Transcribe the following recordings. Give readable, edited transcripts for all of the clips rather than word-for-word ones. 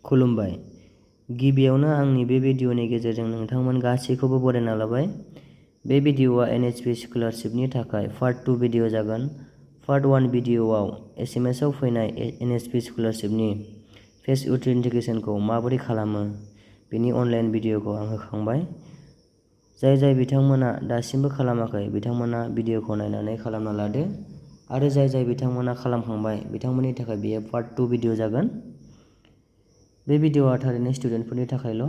खुलुमबाय। गिबियावनो आंनि बे भिडिअनि गेजेरजों नोंथांमोन गासैखौबो बरायना लाबाय। बे भिडिअआ एनएसपि स्कलारशिपनि थाखाय पार्ट 2 भिडिअ जागोन। पार्ट 1 भिडिअआव एसएमएसआव फैनाय एनएसपि स्कलारशिपनि फेस अथेन्टिकेसनखौ माबोरै खालामो बेनि अनलाइन भिडिअखौ आं होखांबाय। जाय बिथांमोना दासिमबो खालामाखै बिथांमोना भिडिअखौ नायनानै खालामना लादो आरो जाय बिथांमोना खालामखांबाय बिथांमोननि थाखाय बेयो पार्ट 2 भिडिअ जागोन। बे भिडिअआ थारैनो स्टुडेन्टफोरनि थाखायल',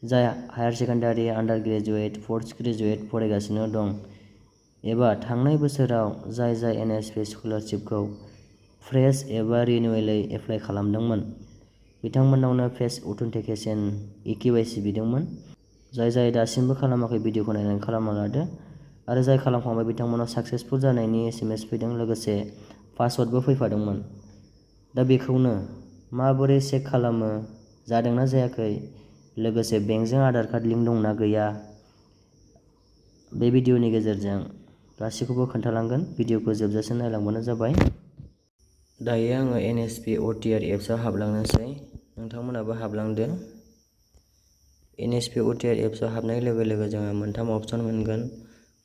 जाय हायार सेकेन्डारि, आन्डार ग्रेजुएट, पोस्ट ग्रेजुएट फरायगासिनो दं एबा थांनाय बोसोराव जाय एनएसपि स्कलारशिपखौ फ्रेश एबा रिनिउएलै एप्लाइ खालामदोंमोन बिथांमोननावनो फेस अथेन्टिकेसन EKYC बिदोंमोन। जाय दासिमबो खालामाखै भिडिअखौ नायनानै खालामना लादो आरो जाय खालामखांबाय बिथांमोनाव साक्सेसफुल जानायनि एसएमएस फैदों, लोगोसे पासवार्डबो फैफादोंमोन। दा बेखौनो माबोरै चेक खालामो, जादोंना जायाखै, लोगोसे बेंकजों आधार कार्ड लिंक दंना गैया, बे भिडिअनि गेजेरजों गासैखौबो खोन्थालांगोन। भिडिअखौ जोबजासिम नायलांबानो जाबाय। दायो आङो एनएसपि OTR एप्सआव हाबलांनोसै, नोंथांमोनाबो हाबलांदो। एनएसपि OTR एप्सआव हाबनाय लोगो लोगो जोंहा मोनथाम अपसन मोनगोन।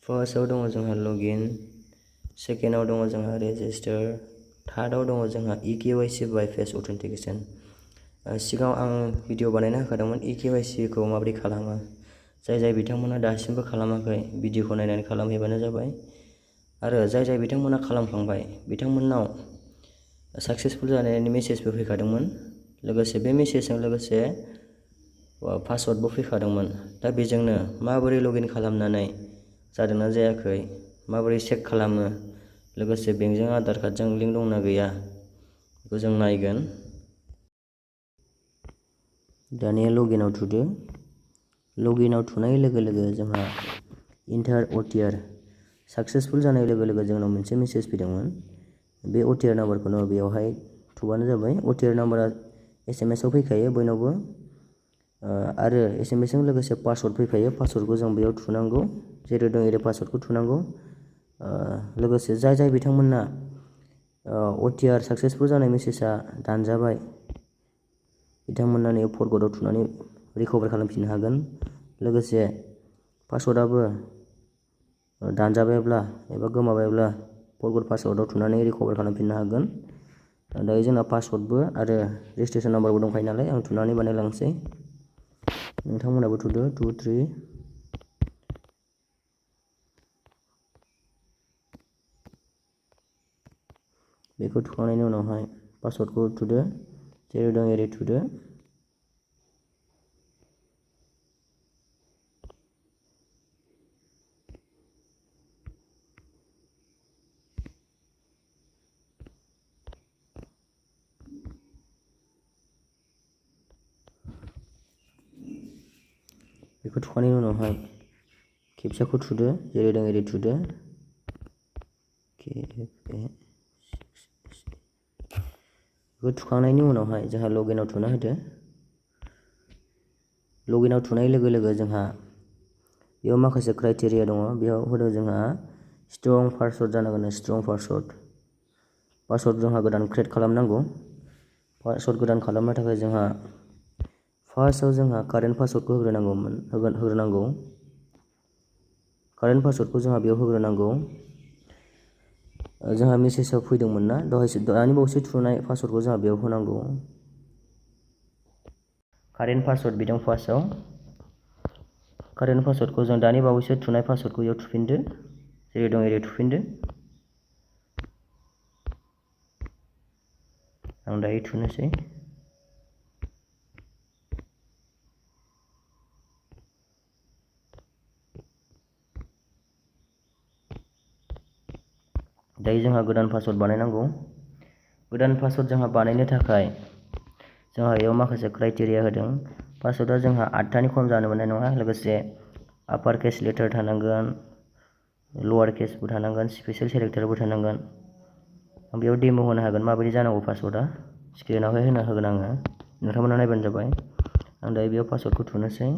फार्स्टआव दङ जोंहा लगइन, सेकेन्डआव दङ जोंहा रेजिस्टार, थार्डआव दङ जोंहा EKYC बाय फेस अथेन्टिकेसन। सिगाङाव आं भिडिअ बानायना होखादोंमोन EKYC खौ माबोरै खालामो। जाय बिथांमोना दासिमबो खालामाखै भिडिअखौ नायनानै खालामहैबानो जाबाय। आरो जाय बिथांमोना खालामखांबाय बिथांमोननाव साक्सेसफुल जानायनि मेसेजबो फैखादोंमोन, लोगोसे बे मेसेजजों लोगोसे पासवार्डबो फैखादोंमोन। दा बेजोंनो माबोरै लगइन खालामनानै जादोंना जायाखै, माबोरै चेक खालामो, लोगोसे बेंकजों आधार कार्डजों लिंक दंना गैया बेखौ जों नायगोन। दानिया लगइनआव थुदो। लगइनआव थुनाय लोगो लोगो जोंहा इन्टार OTR साक्सेसफुल जानाय लोगो लोगो जोंनाव मोनसे मेसेज फैदोंमोन। बे OTR नाम्बारखौनो बेयावहाय थुबानो जाबाय। OTR नाम्बारा एसएमएसआव फैखायो बयनावबो, आरो एसएमएसजों लोगोसे पासवार्ड फैखायो। पासवार्डखौ जों बेयाव थुनांगौ, जेरै दं एरै पासवार्डखौ थुनांगौ। लोगोसे जाय बिथांमोना OTR साक्सेसफुल जानाय मेसेजआ दानजाबाय बिथांमोना नैयाव फरगटआव थुनानै रिकभार खालामफिननो हागोन। लोगोसे पासवार्डआबो दानजाबायब्ला एबा गोमाबायब्ला फरगट पासवार्डआव थुनानै रिकभार खालामफिननो हागोन। दायो जोंना पासवार्डबो आरो रेजिस्ट्रेसन नाम्बारबो दंखायो नालाय आं थुनानै बानायलांसै। नोंथांमोनाबो थुदो 2, 3। बेखौ थुखांनायनि उनावहाय पासवार्डखौ थुदो, जेरै दं एरै थुदो। बेखौ थुखांनायनि उनावहाय केपचाखौ थुदो, जेरै दं एरै थुदो। बेखौ थुखांनायनि उनावहाय जोंहा लगइनआव थुना होदो। लगइनआव थुनाय लोगो लोगो जोंहा बेयाव माखासे क्राइटेरिया दङ। बेयाव होदों जोंहा स्ट्रं पासवार्ड जानांगोन, स्ट्रं पासवार्ड जोंहा गोदान क्रिएट खालामनांगौ। पासवार्ड गोदान खालामनो थाखाय जोंहा फार्स्टआव जोंहा कारेन्ट पासवार्डखौ होग्रोनांगौ। कारेन्ट पासवार्डखौ जोंहा बेयाव होग्रोनांगौ। जोंहा मेसेजआव फैदोंमोन ना दानि बावैसो थुनाय पासवार्डखौ जोंहा बेयाव होनांगौ। कारेन्ट पासवार्ड बिदों फार्स्टआव। कारेन्ट पासवार्डखौ जों दानि बावैसो थुनाय पासवार्डखौ बेयाव थुफिनदो, जेरै दं एरै थुफिनदो। आं दायो थुनोसै। दायो जोंहा गोदान पासवार्ड बानायनांगौ। गोदान पासवार्ड जोंहा बानायनो थाखाय जोंहा बेयाव माखासे क्राइटेरिया होदों। पासवार्डआ जोंहा 8थानि खम जानो मोननाय नङा, लोगोसे आपार केस लेटार थानांगोन, लवार केसबो थानांगोन, स्पेसियेल केरेक्टारबो थानांगोन। आं बेयाव डेम' होनो हागोन माबायदि जानांगौ पासवार्डआ, स्क्रिनावहाय होगोन आङो, नोंथांमोना नायबानो जाबाय। आं दायो बेयाव पासवार्डखौ थुनोसै।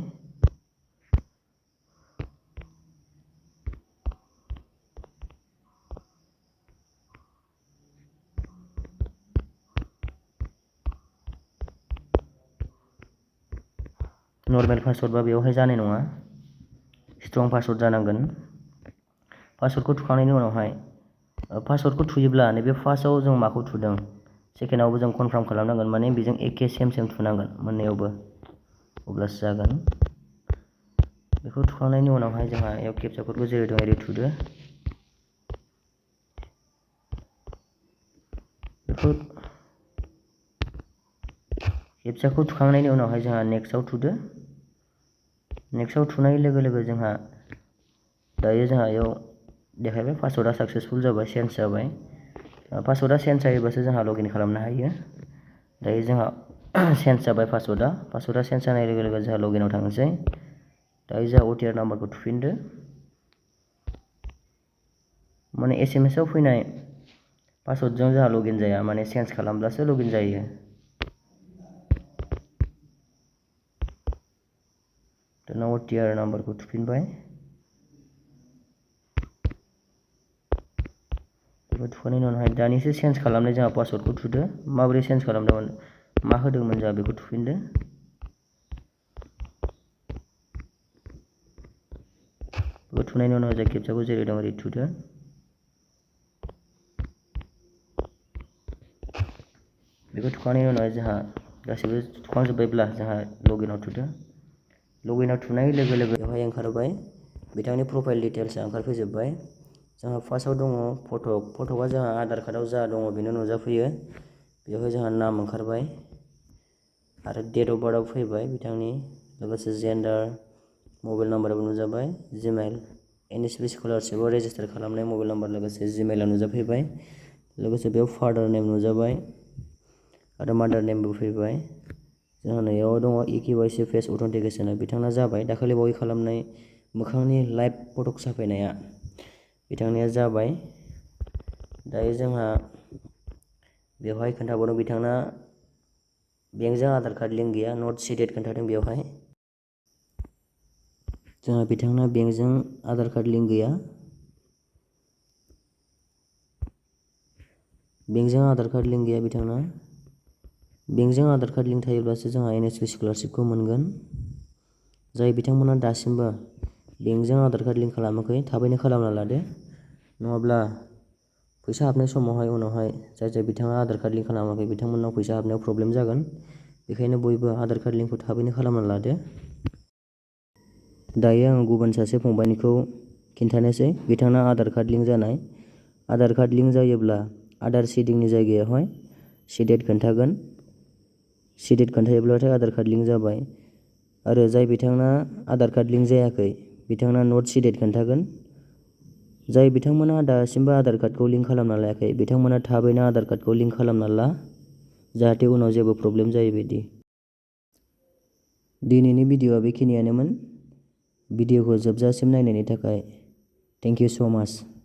नर्मेल पासवर्डबा बेवहाय जानाय नङा, स्ट्रं पासवर्ड जानांगोन। पासवर्डखौ थुखांनायनि उनावहाय पासवर्डखौ थुयोब्ला नैबे फार्स्टआव जों माखौ थुदों सेकेन्डआवबो जों कनफार्म खालामनांगोन, माने बेजों एखे सेम थुनांगोन मोननैयावबो, अब्लासो जागोन। बेखौ थुखांनायनि उनावहाय जोंहा बेयाव केपचा क'डखौ जेरै दं एरै थुदो। बेखौ केपचाखौ थुखांनायनि उनावहाय जोंहा नेक्स्टआव थुदो। नेक्स्टआव थुनाय लोगो लोगो जोंहा दायो जोंहा बेयाव देखायबाय पासवर्डआ साक्सेसफुल जाबाय, चेन्ज जाबाय। पासवर्डआ चेन्ज जायोबासो जोंहा लगिन खालामनो हायो। दायो जोंहा चेन्ज जाबाय पासवर्डआ चेन्ज जानाय लोगो लोगो जोंहा लगिनआव थांनोसै। दायो जोंहा OTR नाम्बारखौ थुफिनदो। माने SMS आव फैनाय पासवर्डजों जोंहा लगिन जाया, माने चेन्ज खालामब्लासो लगिन जायो। दाना OTR नाम्बारखौ थुफिनबाय। बेखौ थुखांनायनि उनावहाय दानिसो चेन्ज खालामनाय जोंहा पासवर्डखौ थुदो। माबोरै चेन्ज खालामदोंमोन, मा होदोंमोन जोंहा बेखौ थुफिनदो। बेखौ थुनायनि उनाव जों केपचाखौ जेरै दं ओरै थुदो। बेखौ थुखांनायनि उनाव जोंहा गासैबो थुखांजोब्बायब्ला जोंहा लगिनआव थुदो। लगिनआव थुनाय लोगो लोगो बेवहाय ओंखारबाय बिथांनि प्रफाइल डिटेल्सआ ओंखारफैजोब्बाय। जोंहा फार्स्टआव दङ फटकआ जोंहा आधार कार्डआव जा दङ बेनो नुजाफैयो। बेवहाय जोंहा नाम ओंखारबाय आरो डेट अफ बार्थआव फैबाय बिथांनि, लोगोसे जेन्डार, मबाइल नाम्बाराबो नुजाबाय, जिमेल, NSP स्कलारशिपआव रेजिस्टार खालामनाय मबाइल नाम्बार लोगोसे जिमेलआ नुजाफैबाय। लोगोसे बेयाव फादार नेम नुजाबाय आरो मादार नेमबो फैबाय। जोंहा नैयाव दङ EKYC फेस अथेन्टिकेसनआ बिथांना जाबाय। दाखालि बावै खालामनाय मोखांनि लाइभ फटक साफायनाया बिथांनिया जाबाय। दायो जोंहा बेवहाय खोन्थाबावदों बिथांना बेंकजों आधार कार्ड लिंक गैया, नट सिडेड खोन्थादों बेवहाय। जोंहा बिथांना बेंकजों आधार कार्ड लिंक गैया। बेंकजों आधार कार्ड लिंक गैया बिथांना। बेंकजों आधार कार्ड लिंक थायोब्लासो जोंहा NSP स्कलारशिपखौ मोनगोन। जाय बिथांमोना दासिमबो बेंकजों आधार कार्ड लिंक खालामाखै थाबैनो खालामना लादो, नङाब्ला फैसा हाबनाय समावहाय उनावहाय जाय बिथाङा आधार कार्ड लिंक खालामाखै बिथांमोननाव फैसा हाबनायाव प्रब्लेम जागोन। बेखायनो बयबो आधार कार्ड लिंकखौ थाबैनो खालामना लादो। दायो आं गुबुन सासे फंबायनिखौ खिन्थानोसै, बिथांना आधार कार्ड लिंक जानाय। आधार कार्ड लिंक जायोब्ला आधार सिडिंनि जायगायावहाय सिडेड खोन्थागोन। सिडेड खोन्थायोब्लाथाय आधार कार्ड लिंक जाबाय। आरो जाय बिथांना आधार कार्ड लिंक जायाखै बिथांना नट सिडेड खोन्थागोन। जाय बिथांमोना दासिमबो आधार कार्डखौ लिंक खालामना लायाखै बिथांमोना थाबैनो आधार कार्डखौ लिंक खालामना ला, जाहाथे उनाव जेबो प्रब्लेम जायै बायदि। दिनैनि भिडिअ'आ बेखिनियानोमोन। भिडिअ'खौ जोबजासिम नायनायनि थाखाय थेंक इउ स' माच।